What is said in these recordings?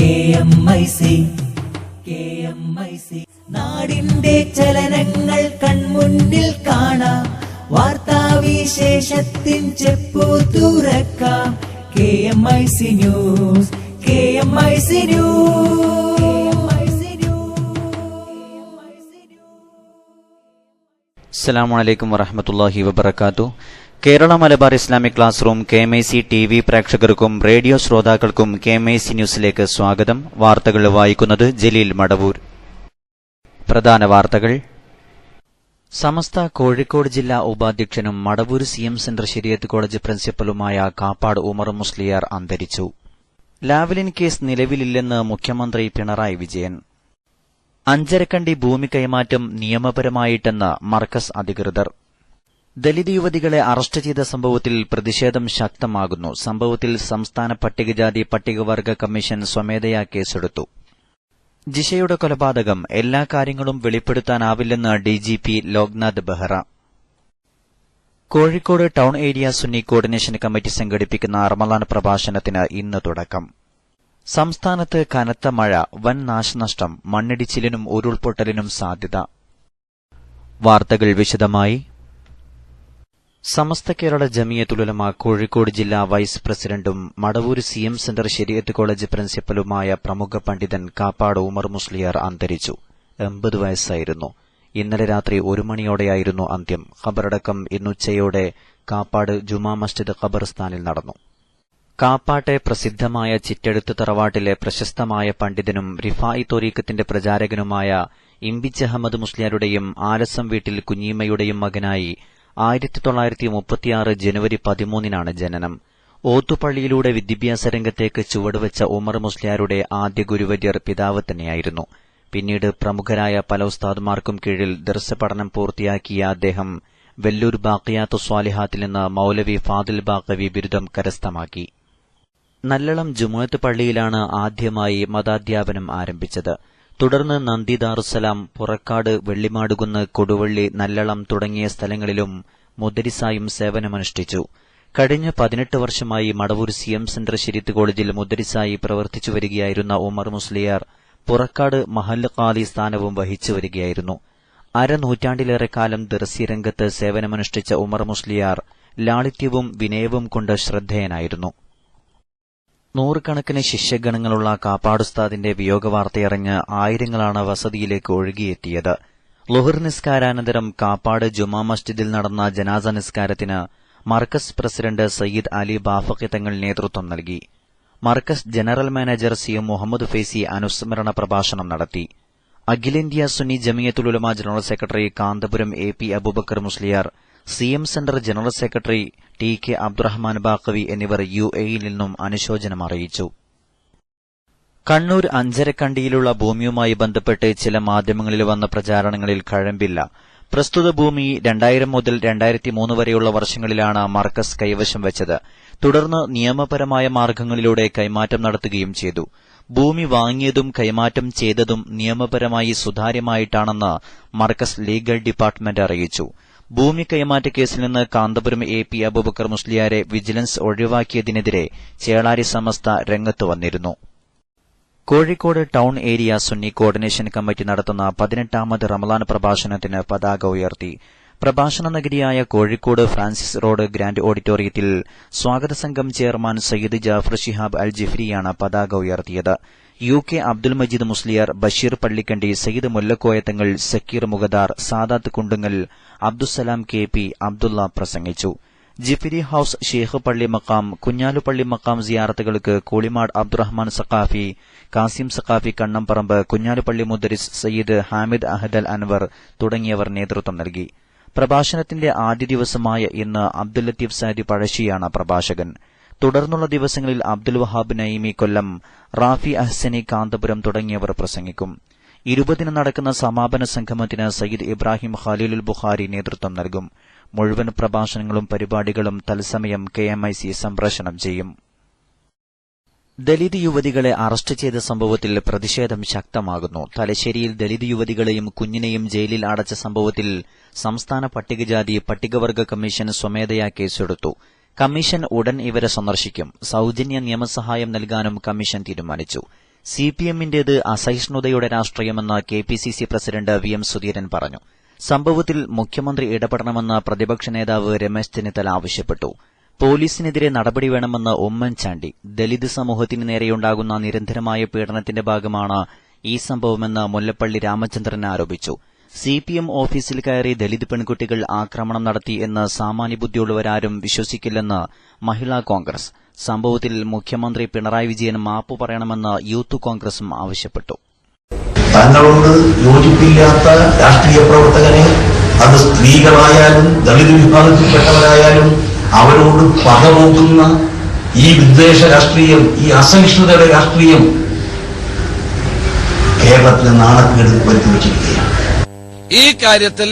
KMIC നാടിന്റെ ചലനങ്ങൾ കൺമുന്നിൽ കാണാം, വാർത്താവിശേഷത്തിൻ ചെപ്പു തുറക്കാം. KMIC news. അസ്സലാമു അലൈക്കും വറഹ്മത്തുള്ളാഹി വബറകാതുഹു. Kerala Malabar Islamic class room KMIC TV പ്രേക്ഷകർക്കും റേഡിയോ ശ്രോതാക്കൾക്കും KMIC ന്യൂസിലേക്ക് സ്വാഗതം. വാർത്തകൾ വായിക്കുന്നത് ജലീൽ മടവൂർ. പ്രധാന വാർത്തകൾ. സമസ്ത കോഴിക്കോട് ജില്ലാ ഉപാധ്യക്ഷനും മടവൂർ CM സെന്റർ ശരീഅത്ത് കോളേജ് പ്രിൻസിപ്പലുമായ കാപ്പാട് ഉമർ മുസ്ലിയാർ അന്തരിച്ചു. ലാവ്ലിൻ കേസ് നിലവിലില്ലെന്ന് മുഖ്യമന്ത്രി പിണറായി വിജയൻ. അഞ്ചരക്കണ്ടി ഭൂമി കൈമാറ്റം നിയമപരമായിട്ടെന്ന് മർക്കസ് അധികൃതർ. ദലിത് യുവതികളെ അറസ്റ്റ് ചെയ്ത സംഭവത്തിൽ പ്രതിഷേധം ശക്തമാകുന്നു. സംഭവത്തിൽ സംസ്ഥാന പട്ടികജാതി പട്ടികവർഗ കമ്മീഷൻ സ്വമേധയാ കേസെടുത്തു. ജിഷയുടെ കൊലപാതകം എല്ലാ കാര്യങ്ങളും വെളിപ്പെടുത്താനാവില്ലെന്ന് DGP Loknath Behra. Kozhikode town area Sunni coordination committee സംഘടിപ്പിക്കുന്ന റമളാൻ പ്രഭാഷണത്തിന് ഇന്ന് തുടക്കം. സംസ്ഥാനത്ത് കനത്ത മഴ, വൻ നാശനഷ്ടം, മണ്ണിടിച്ചിലിനും ഉരുൾപൊട്ടലിനും സാധ്യത. വാർത്തകൾ വിശദമായി. സമസ്ത കേരള ജമിയത്തുൽ ഉലമ കോഴിക്കോട് ജില്ലാ വൈസ് പ്രസിഡന്റും മടവൂർ CM സെന്റർ ശരീഅത്ത് കോളേജ് പ്രിൻസിപ്പലുമായ പ്രമുഖ പണ്ഡിതൻ കാപ്പാട് ഉമർ മുസ്ലിയാർ അന്തരിച്ചു. 80 വയസ്സായിരുന്നു. ഇന്നലെ രാത്രി 1 മണിയോടെയായിരുന്നു അന്ത്യം. ഖബറടക്കം ഇന്നുച്ചയോടെ കാപ്പാട് ജുമാ മസ്ജിദ് ഖബർസ്ഥാനിൽ നടന്നു. കാപ്പാട്ടെ പ്രസിദ്ധമായ ചിറ്റെടുത്ത് തറവാട്ടിലെ പ്രശസ്തമായ പണ്ഡിതനും റിഫായി ത്വരീഖത്തിന്റെ പ്രചാരകനുമായ ഇമ്പിച്ച് അഹമ്മദ് മുസ്ലിയാരുടെയും ആലസം വീട്ടിൽ കുഞ്ഞീമ്മയുടെയും മകനായി 1936 ജനുവരി 13 ജനനം. ഓത്തുപള്ളിയിലൂടെ വിദ്യാഭ്യാസ രംഗത്തേക്ക് ചുവടുവെച്ച ഉമർ മുസ്ലിയാരുടെ ആദ്യ ഗുരുവര്യർ പിതാവ് തന്നെയായിരുന്നു. പിന്നീട് പ്രമുഖരായ പല ഉസ്താദുമാർക്കും കീഴിൽ ദർസ് പഠനം പൂർത്തിയാക്കിയ അദ്ദേഹം വെല്ലൂർ ബാഖിയാത്തു സ്വാലിഹാത്തിൽ നിന്ന് മൗലവി ഫാദിൽ ബാഖവി ബിരുദം കരസ്ഥമാക്കി. നല്ലളം ജുമുഅത്ത് പള്ളിയിലാണ് ആദ്യമായി മതാധ്യാപനം ആരംഭിച്ചത്. തുടർന്ന് നന്ദി ദാറുസ്സലാം, പുറക്കാട്, വെള്ളിമാടുകുന്ന്, കൊടുവള്ളി, നല്ലളം തുടങ്ങിയ സ്ഥലങ്ങളിലും മുദരിസായും സേവനമനുഷ്ഠിച്ചു. കഴിഞ്ഞ 18 വർഷമായി മടവൂർ CM സെന്റർ ശരീഅത്ത് കോളേജിൽ മുദരിസായി പ്രവർത്തിച്ചു വരികയായിരുന്ന ഉമർ മുസ്ലിയാർ പുറക്കാട് മഹല്ല് ഖാദി സ്ഥാനവും വഹിച്ചു വരികയായിരുന്നു. അരനൂറ്റാണ്ടിലേറെക്കാലം ദർസി രംഗത്ത് സേവനമനുഷ്ഠിച്ച ഉമർ മുസ്ലിയാർ ലാളിത്യവും വിനയവും കൊണ്ട് ശ്രദ്ധേയനായിരുന്നു. നൂറുകണക്കിന് ശിഷ്യഗണങ്ങളുള്ള കാപ്പാടുസ്താദിന്റെ വിയോഗവാർത്തയറിഞ്ഞ് ആയിരങ്ങളാണ് വസതിയിലേക്ക് ഒഴുകിയെത്തിയത്. ളുഹർ നിസ്കാരാനന്തരം കാപ്പാട് ജുമാ മസ്ജിദിൽ നടന്ന ജനാസ നിസ്കാരത്തിന് മർക്കസ് പ്രസിഡന്റ് സയ്യിദ് അലി ബാഫഖി തങ്ങൾ നേതൃത്വം നൽകി. Markaz general manager CM Muhammad Faizi അനുസ്മരണ പ്രഭാഷണം നടത്തി. അഖിലേന്ത്യാ Sunni Jamiyyathul Ulama general secretary Kanthapuram AP Aboobacker Musliyar, CM centre general secretary TK Abdurahman Baqavi എന്നിവർ UAEയിൽ നിന്നും അനുശോചനം അറിയിച്ചു. കണ്ണൂർ അഞ്ചരക്കണ്ടിയിലുള്ള ഭൂമിയുമായി ബന്ധപ്പെട്ട് ചില മാധ്യമങ്ങളിൽ വന്ന പ്രചാരണങ്ങളിൽ കഴമ്പില്ല. പ്രസ്തുത ഭൂമി 2000 മുതൽ 2003 വരെയുള്ള വർഷങ്ങളിലാണ് മർക്കസ് കൈവശം വെച്ചത്. തുടർന്ന് നിയമപരമായ മാർഗങ്ങളിലൂടെ കൈമാറ്റം നടത്തുകയും ചെയ്തു. ഭൂമി വാങ്ങിയതും കൈമാറ്റം ചെയ്തതും നിയമപരമായി സുതാര്യമായിട്ടാണെന്ന് മർക്കസ് ലീഗൽ ഡിപ്പാർട്ട്മെന്റ് അറിയിച്ചു. ഭൂമി കൈമാറ്റ കേസിൽ നിന്ന് കാന്തപുരം AP അബൂബക്കർ മുസ്ലിയാരെ വിജിലൻസ് ഒഴിവാക്കിയതിനെതിരെ ചേളാരി സമസ്ത രംഗത്ത് വന്നിരുന്നു. Kozhikode town area Sunni coordination committee നടത്തുന്ന 18ാമത് റമളാൻ പ്രഭാഷണത്തിന് പതാക ഉയർത്തി. പ്രഭാഷണ നഗരിയായ കോഴിക്കോട് ഫ്രാൻസിസ് റോഡ് ഗ്രാൻഡ് ഓഡിറ്റോറിയത്തിൽ സ്വാഗത സംഘം ചെയർമാൻ സയ്യിദ് ജാഫർ ശിഹാബ് അൽ ജിഫ്രിയാണ് പതാക ഉയർത്തിയത്. UK അബ്ദുൽ മജീദ് മുസ്ലിയാർ, ബഷീർ പള്ളിക്കണ്ടി, സയ്യിദ് മുല്ലക്കോയത്തങ്ങൾ, സക്കീർ മുഗദാർ, സാദാത്ത് കുണ്ടുങ്ങൽ, അബ്ദുസലാം KP, അബ്ദുള്ള പ്രസംഗിച്ചു. ജിഫിരി ഹൌസ്, ഷേഖ് പള്ളി മക്കാം, കുഞ്ഞാലുപള്ളി മക്കാം സിയാറത്തുകൾക്ക് കൂളിമാട് അബ്ദുറഹ്മാൻ സഖാഫി, കാസിം സഖാഫി കണ്ണംപറമ്പ്, കുഞ്ഞാലുപള്ളി മുദരിസ്, സയ്യിദ് ഹാമിദ് അഹദൽ അൻവർ തുടങ്ങിയവർ നേതൃത്വം നൽകി. പ്രഭാഷണത്തിന്റെ ആദ്യ ദിവസമായ ഇന്ന് അബ്ദുൽ ലത്തീഫ് സാദി പഴശ്ശിയാണ് പ്രഭാഷകൻ. തുടർന്നുള്ള ദിവസങ്ങളിൽ അബ്ദുൽ വഹാബ് നഈമി കൊല്ലം, റാഫി അഹ്സനി കാന്തപുരം തുടങ്ങിയവർ പ്രസംഗിക്കും. 20 നടക്കുന്ന സമാപന സംഗമത്തിന് സയ്യിദ് ഇബ്രാഹിം ഖലീലുൽ ബുഖാരി നേതൃത്വം നൽകും. മുഴുവൻ പ്രഭാഷണങ്ങളും പരിപാടികളും തത്സമയം KMIC സംപ്രേഷണം ചെയ്യും. ദലിത് യുവതികളെ അറസ്റ്റ് ചെയ്ത സംഭവത്തിൽ പ്രതിഷേധം ശക്തമാകുന്നു. തലശ്ശേരിയിൽ ദലിത് യുവതികളെയും കുഞ്ഞിനെയും ജയിലിൽ അടച്ച സംഭവത്തിൽ സംസ്ഥാന പട്ടികജാതി പട്ടികവർഗ കമ്മീഷൻ സ്വമേധയാ കേസെടുത്തു. കമ്മീഷൻ ഉടൻ ഇവരെ സന്ദർശിക്കും. സൌജന്യ നിയമസഹായം നൽകാനും കമ്മീഷൻ തീരുമാനിച്ചു. സിപിഎമ്മിന്റേത് അസഹിഷ്ണുതയുടെ രാഷ്ട്രീയമെന്ന് കെപിസിസി പ്രസിഡന്റ് വി.എം. സുധീരൻ പറഞ്ഞു. സംഭവത്തിൽ മുഖ്യമന്ത്രി ഇടപെടണമെന്ന് പ്രതിപക്ഷ നേതാവ് രമേശ് ചെന്നിത്തല ആവശ്യപ്പെട്ടു. പോലീസിനെതിരെ നടപടി വേണമെന്ന് ഉമ്മൻചാണ്ടി. ദലിത് സമൂഹത്തിന് നേരെയുണ്ടാകുന്ന നിരന്തരമായ പീഡനത്തിന്റെ ഭാഗമാണ് ഈ സംഭവമെന്ന് മുല്ലപ്പള്ളി രാമചന്ദ്രൻ ആരോപിച്ചു. സിപിഎം ഓഫീസിൽ കയറി ദലിത് പെൺകുട്ടികൾ ആക്രമണം നടത്തി എന്ന് സാമാന്യബുദ്ധിയുള്ളവരാരും വിശ്വസിക്കില്ലെന്ന് മഹിളാ കോൺഗ്രസ്. സംഭവത്തിൽ മുഖ്യമന്ത്രി പിണറായി വിജയൻ മാപ്പു പറയണമെന്ന് യൂത്ത് കോൺഗ്രസും ആവശ്യപ്പെട്ടു. തങ്ങളോട് യോജിപ്പില്ലാത്ത രാഷ്ട്രീയ പ്രവർത്തകനെ, അത് സ്ത്രീകളായാലും ദളിത് വിഭാഗത്തിൽപ്പെട്ടവരായാലും, അവരോട് പകപോക്കുന്ന ഈ വിദ്വേഷ രാഷ്ട്രീയം, ഈ അസഹിഷ്ണുതയുടെ രാഷ്ട്രീയം കേരളത്തിന് നാണക്കേട് വരുത്തിവെച്ചിരിക്കുകയാണ്. ഈ കാര്യത്തിൽ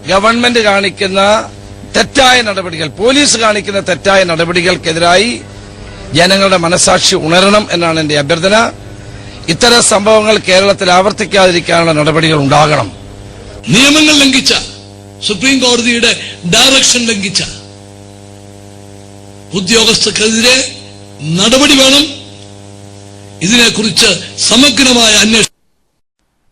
ഗവൺമെന്റ് കാണിക്കുന്ന തെറ്റായ നടപടികൾ, പോലീസ് കാണിക്കുന്ന തെറ്റായ നടപടികൾക്കെതിരായി ജനങ്ങളുടെ മനസാക്ഷി ഉണരണം എന്നാണ് എന്റെ അഭ്യർത്ഥന. ഇത്തരം സംഭവങ്ങൾ കേരളത്തിൽ ആവർത്തിക്കാതിരിക്കാനുള്ള നടപടികൾ ഉണ്ടാകണം. നിയമങ്ങൾ ലംഘിച്ച, സുപ്രീം കോടതിയുടെ ഡയറക്ഷൻ ലംഘിച്ച ഉദ്യോഗസ്ഥർക്കെതിരെ നടപടി വേണം. ഇതിനെക്കുറിച്ച് സമഗ്രമായ അന്വേഷണം.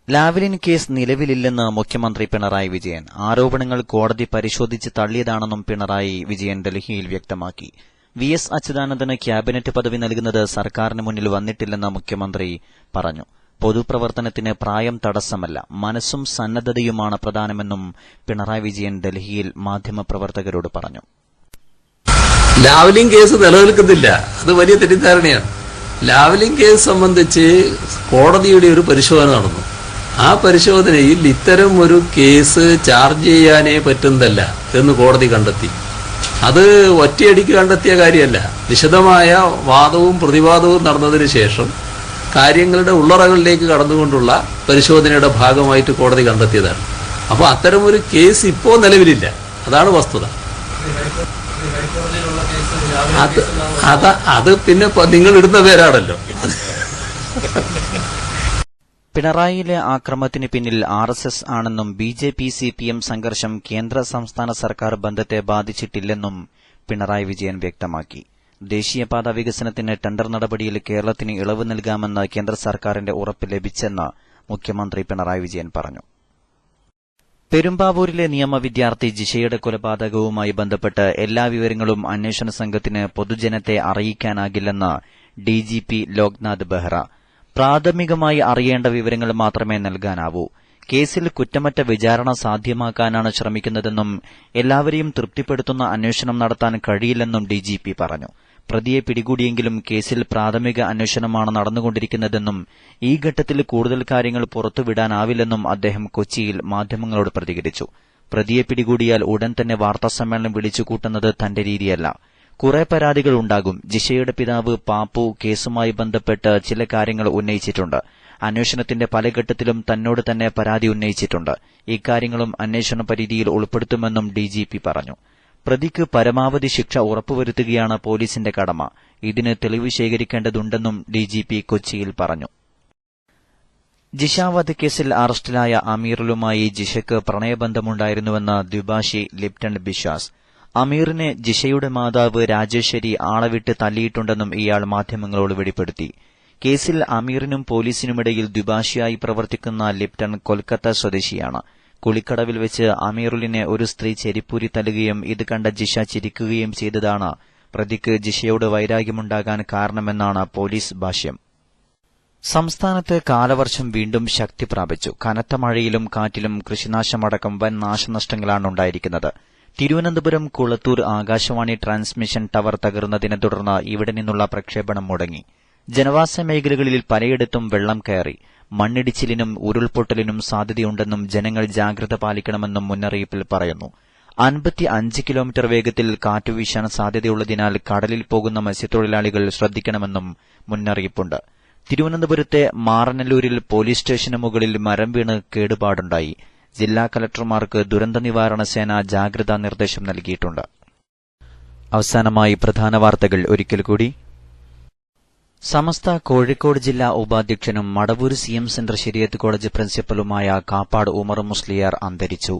ലാവ്ലിൻ കേസ് നിലവിലില്ലെന്ന് മുഖ്യമന്ത്രി പിണറായി വിജയൻ. ആരോപണങ്ങൾ കോടതി പരിശോധിച്ച് തള്ളിയതാണെന്നും പിണറായി വിജയൻ ഡൽഹിയിൽ വ്യക്തമാക്കി. വി.എസ്. അച്യുതാനന്ദന് ക്യാബിനറ്റ് പദവി നൽകുന്നത് സർക്കാരിന് മുന്നിൽ വന്നിട്ടില്ലെന്ന് മുഖ്യമന്ത്രി പറഞ്ഞു. പൊതുപ്രവർത്തനത്തിന് പ്രായം തടസ്സമല്ല, മനസ്സും സന്നദ്ധതയുമാണ് പ്രധാനമെന്നും പിണറായി വിജയൻ ഡൽഹിയിൽ മാധ്യമപ്രവർത്തകരോട് പറഞ്ഞു. ലാവ്ലിൻ കേസ് നിലനിൽക്കുന്നില്ല, അത് വലിയ തെറ്റിദ്ധാരണയാണ്. ലാവ്ലിൻ കേസ് സംബന്ധിച്ച് കോടതിയുടെ ഒരു പരിശോധന നടന്നു. ആ പരിശോധനയിൽ ഇത്തരം ഒരു കേസ് ചാർജ് ചെയ്യാനേ പറ്റുന്നതല്ല എന്ന് കോടതി കണ്ടെത്തി. അത് ഒറ്റയടിക്ക് കണ്ടെത്തിയ കാര്യമല്ല. വിശദമായ വാദവും പ്രതിവാദവും നടന്നതിന് ശേഷം കാര്യങ്ങളുടെ ഉള്ളറകളിലേക്ക് കടന്നുകൊണ്ടുള്ള പരിശോധനയുടെ ഭാഗമായിട്ട് കോടതി കണ്ടെത്തിയതാണ്. അപ്പോൾ അത്തരമൊരു കേസ് ഇപ്പോൾ നിലവിലില്ല, അതാണ് വസ്തുത. അത് പിന്നെ നിങ്ങൾ ഇടുന്ന പേരാണല്ലോ. പിണറായിയിലെ ആക്രമണത്തിന് പിന്നിൽ ആർഎസ്എസ് ആണെന്നും ബിജെപി സിപിഎം സംഘർഷം കേന്ദ്ര സംസ്ഥാന സർക്കാർ ബന്ധത്തെ ബാധിച്ചിട്ടില്ലെന്നും പിണറായി വിജയൻ വ്യക്തമാക്കി. ദേശീയപാത വികസനത്തിന് ടെൻഡർ നടപടിയിൽ കേരളത്തിന് ഇളവ് നൽകാമെന്ന് കേന്ദ്ര സർക്കാരിന്റെ ഉറപ്പ് ലഭിച്ചെന്ന് മുഖ്യമന്ത്രി പിണറായി വിജയൻ പറഞ്ഞു. പെരുമ്പാവൂരിലെ നിയമ വിദ്യാർത്ഥി ജിഷയുടെ കൊലപാതകവുമായി ബന്ധപ്പെട്ട് എല്ലാ വിവരങ്ങളും അന്വേഷണ സംഘത്തിന് പൊതുജനത്തെ അറിയിക്കാനാകില്ലെന്ന് ഡിജിപി ലോക്നാഥ് ബെഹ്റ. പ്രാഥമികമായി അറിയേണ്ട വിവരങ്ങൾ മാത്രമേ നൽകാനാവൂ. കേസിൽ കുറ്റമറ്റ വിചാരണ സാധ്യമാക്കാനാണ് ശ്രമിക്കുന്നതെന്നും എല്ലാവരെയും തൃപ്തിപ്പെടുത്തുന്ന അന്വേഷണം നടത്താൻ കഴിയില്ലെന്നും ഡിജിപി പറഞ്ഞു. പ്രതിയെ പിടികൂടിയെങ്കിലും കേസിൽ പ്രാഥമിക അന്വേഷണമാണ് നടന്നുകൊണ്ടിരിക്കുന്നതെന്നും ഈ ഘട്ടത്തിൽ കൂടുതൽ കാര്യങ്ങൾ പുറത്തുവിടാനാവില്ലെന്നും അദ്ദേഹം കൊച്ചിയിൽ മാധ്യമങ്ങളോട് പ്രതികരിച്ചു. പ്രതിയെ പിടികൂടിയാൽ ഉടൻ തന്നെ വാർത്താസമ്മേളനം വിളിച്ചുകൂട്ടുന്നത് തന്റെ രീതിയല്ല. കുറെ പരാതികൾ ഉണ്ടാകും. ജിഷയുടെ പിതാവ് പാപ്പു കേസുമായി ബന്ധപ്പെട്ട് ചില കാര്യങ്ങൾ ഉന്നയിച്ചിട്ടുണ്ട്. അന്വേഷണത്തിന്റെ പല ഘട്ടത്തിലും തന്നോട് തന്നെ പരാതി ഉന്നയിച്ചിട്ടുണ്ട്. ഇക്കാര്യങ്ങളും അന്വേഷണ പരിധിയിൽ ഉൾപ്പെടുത്തുമെന്നും ഡിജിപി പറഞ്ഞു. പ്രതിക്ക് പരമാവധി ശിക്ഷ ഉറപ്പുവരുത്തുകയാണ് പോലീസിന്റെ കടമ. ഇതിന് തെളിവ് ശേഖരിക്കേണ്ടതുണ്ടെന്നും ഡിജിപി കൊച്ചിയിൽ പറഞ്ഞു. ജിഷ വധക്കേസിൽ അറസ്റ്റിലായ അമീറുലുമായി ജിഷയ്ക്ക് പ്രണയബന്ധമുണ്ടായിരുന്നുവെന്ന് ദ്വിഭാഷി ലിപ്റ്റൺ ബിശ്വാസ്. അമീറിനെ ജിഷയുടെ മാതാവ് രാജേശ്വരി ആളവിട്ട് തല്ലിയിട്ടുണ്ടെന്നും ഇയാൾ മാധ്യമങ്ങളോട് വെളിപ്പെടുത്തി. കേസിൽ അമീറിനും പോലീസിനുമിടയിൽ ദ്വിഭാഷിയായി പ്രവർത്തിക്കുന്ന ലിപ്റ്റൺ കൊൽക്കത്ത സ്വദേശിയാണ്. കുളിക്കടവിൽ വെച്ച് അമീറുലിനെ ഒരു സ്ത്രീ ചെരിപ്പൂരി തല്ലുകയും ഇത് കണ്ട ജിഷ ചിരിക്കുകയും ചെയ്തതാണ് പ്രതിക്ക് ജിഷയോട് വൈരാഗ്യമുണ്ടാകാൻ കാരണമെന്നാണ് പോലീസ് ഭാഷ്യം. സംസ്ഥാനത്ത് കാലവർഷം വീണ്ടും ശക്തി പ്രാപിച്ചു. കനത്ത മഴയിലും കാറ്റിലും കൃഷിനാശമടക്കം വൻ നാശനഷ്ടങ്ങളാണ് ഉണ്ടായിരിക്കുന്നത്. തിരുവനന്തപുരം കുളത്തൂർ ആകാശവാണി ട്രാൻസ്മിഷൻ ടവർ തകർന്നതിനെ തുടർന്ന് ഇവിടെ നിന്നുള്ള പ്രക്ഷേപണം മുടങ്ങി. ജനവാസ മേഖലകളിൽ പലയിടത്തും വെള്ളം കയറി. മണ്ണിടിച്ചിലിനും ഉരുൾപൊട്ടലിനും സാധ്യതയുണ്ടെന്നും ജനങ്ങൾ ജാഗ്രത പാലിക്കണമെന്നും മുന്നറിയിപ്പിൽ പറയുന്നു. 55 കിലോമീറ്റർ വേഗത്തിൽ കാറ്റുവീശാൻ സാധ്യതയുള്ളതിനാൽ കടലിൽ പോകുന്ന മത്സ്യത്തൊഴിലാളികൾ ശ്രദ്ധിക്കണമെന്നും മുന്നറിയിപ്പുണ്ട്. തിരുവനന്തപുരത്തെ മാറനല്ലൂരിൽ പോലീസ് സ്റ്റേഷന് മുകളിൽ മരം വീണ് കേടുപാടുണ്ടായി. ജില്ലാ കലക്ടർമാർക്ക് ദുരന്ത നിവാരണ സേന ജാഗ്രതാ നിർദ്ദേശം നൽകിയിട്ടുണ്ട്. അവസാനമായി പ്രധാന വാർത്തകൾ ഒരിക്കൽ കൂടി. സമസ്ത കോഴിക്കോട് ജില്ലാ ഉപാധ്യക്ഷനും മടവൂർ സിഎം സെന്റർ ശരീഅത്ത് കോളേജ് പ്രിൻസിപ്പലുമായ കാപ്പാട് ഉമർ മുസ്ലിയാർ അന്തരിച്ചു.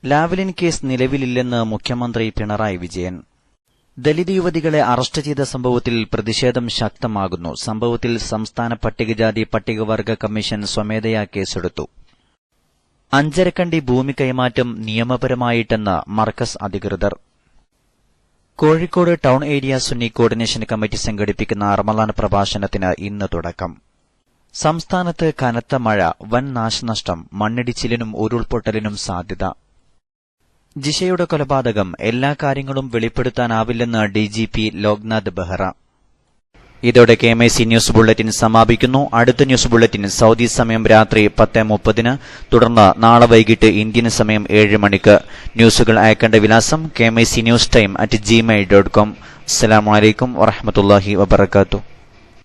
ലാവ്ലിൻ കേസ് നിലവിലില്ലെന്ന് മുഖ്യമന്ത്രി പിണറായി വിജയൻ. ദലിത് യുവതികളെ അറസ്റ്റ് ചെയ്ത സംഭവത്തിൽ പ്രതിഷേധം ശക്തമാകുന്നു. സംഭവത്തിൽ സംസ്ഥാന പട്ടികജാതി പട്ടികവർഗ കമ്മീഷൻ സ്വമേധയാ കേസെടുത്തു. അഞ്ചരക്കണ്ടി ഭൂമി കൈമാറ്റം നിയമപരമായിട്ടെന്ന് മർക്കസ് അധികൃതർ. Kozhikode town area Sunni coordination committee സംഘടിപ്പിക്കുന്ന റമളാൻ പ്രഭാഷണത്തിന് ഇന്ന് തുടക്കം. സംസ്ഥാനത്ത് കനത്ത മഴ, വൻ നാശനഷ്ടം, മണ്ണിടിച്ചിലിനും ഉരുൾപൊട്ടലിനും സാധ്യത. ജിഷയുടെ കൊലപാതകം എല്ലാ കാര്യങ്ങളും വെളിപ്പെടുത്താനാവില്ലെന്ന് ഡിജിപി ലോക്നാഥ് ബെഹ്റ. ഇതോടെ KMIC ന്യൂസ് ബുള്ളറ്റിൻ സമാപിക്കുന്നു. അടുത്ത ന്യൂസ് ബുള്ളറ്റിൻ സൌദി സമയം രാത്രി 10:30, തുടർന്ന് നാളെ വൈകിട്ട് ഇന്ത്യൻ സമയം 7 മണിക്ക്. ന്യൂസുകൾ അയക്കേണ്ട വിലാസം KMIC News Time @gmail.com. അസ്സലാമു അലൈക്കും വറഹ്മത്തുള്ളാഹി വബറകാതുഹു.